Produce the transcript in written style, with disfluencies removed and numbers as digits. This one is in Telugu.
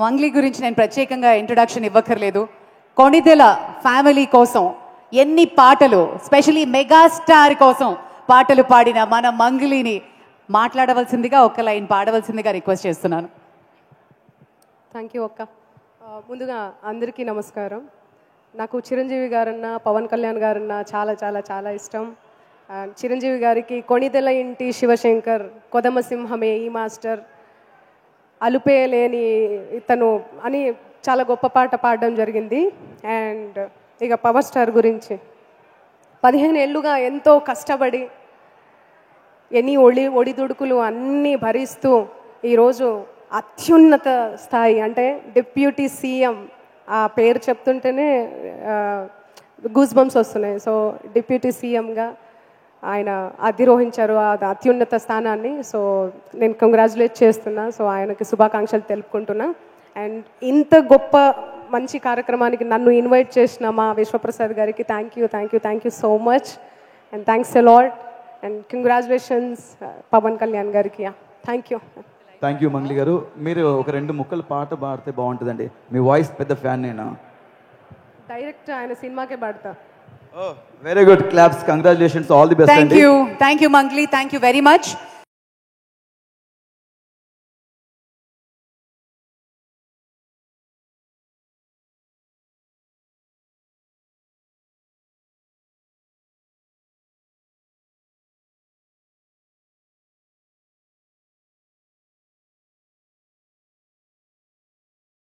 మంగ్లీ గురించి నేను ప్రత్యేకంగా ఇంట్రొడక్షన్ ఇవ్వక్కర్లేదు. కొణిదెల ఫ్యామిలీ కోసం ఎన్ని పాటలు, స్పెషలీ మెగాస్టార్ కోసం పాటలు పాడిన మన మంగ్లీని మాట్లాడవలసిందిగా, ఒక్క లైన్ పాడవలసిందిగా రిక్వెస్ట్ చేస్తున్నాను. థ్యాంక్ యూ అక్క. ముందుగా అందరికీ నమస్కారం. నాకు చిరంజీవి గారన్నా, పవన్ కళ్యాణ్ గారన్నా చాలా చాలా చాలా ఇష్టం. చిరంజీవి గారికి కొణిదెల ఇంటి శివశంకర్, కొదమ సింహమే ఈ మాస్టర్, అలుపే లేని ఇతను అని చాలా గొప్ప పాట పాడడం జరిగింది. అండ్ ఇక పవర్ స్టార్ గురించి 15 ఏళ్ళుగా ఎంతో కష్టపడి ఎన్ని ఒడిదుడుకులు అన్నీ భరిస్తూ ఈరోజు అత్యున్నత స్థాయి అంటే డిప్యూటీ సీఎం, ఆ పేరు చెప్తుంటేనే గూస్ బంప్స్ వస్తున్నాయి. సో డిప్యూటీ సీఎంగా ఆయన అధిరోహించారు ఆ అత్యున్నత స్థానాన్ని. సో నేను కంగ్రాచులేట్ చేస్తున్నా. సో ఆయనకి శుభాకాంక్షలు తెలుపుకుంటున్నా. అండ్ ఇంత గొప్ప మంచి కార్యక్రమానికి నన్ను ఇన్వైట్ చేసిన మా విశ్వప్రసాద్ గారికి thank you so much. And thanks a lot. And congratulations Pawan Kalyan గారికి. థ్యాంక్ యూ మంగ్లీ గారు. మీరు ఒక 2 ముక్కలు పాట పాడితే బాగుంటుందండి. మీ వాయిస్ పెద్ద ఫ్యాన్ నేను. డైరెక్ట్ ఆయన సినిమాకే పాడతా. Very good, claps, congratulations, all the best. Thank you Mangli, thank you very much.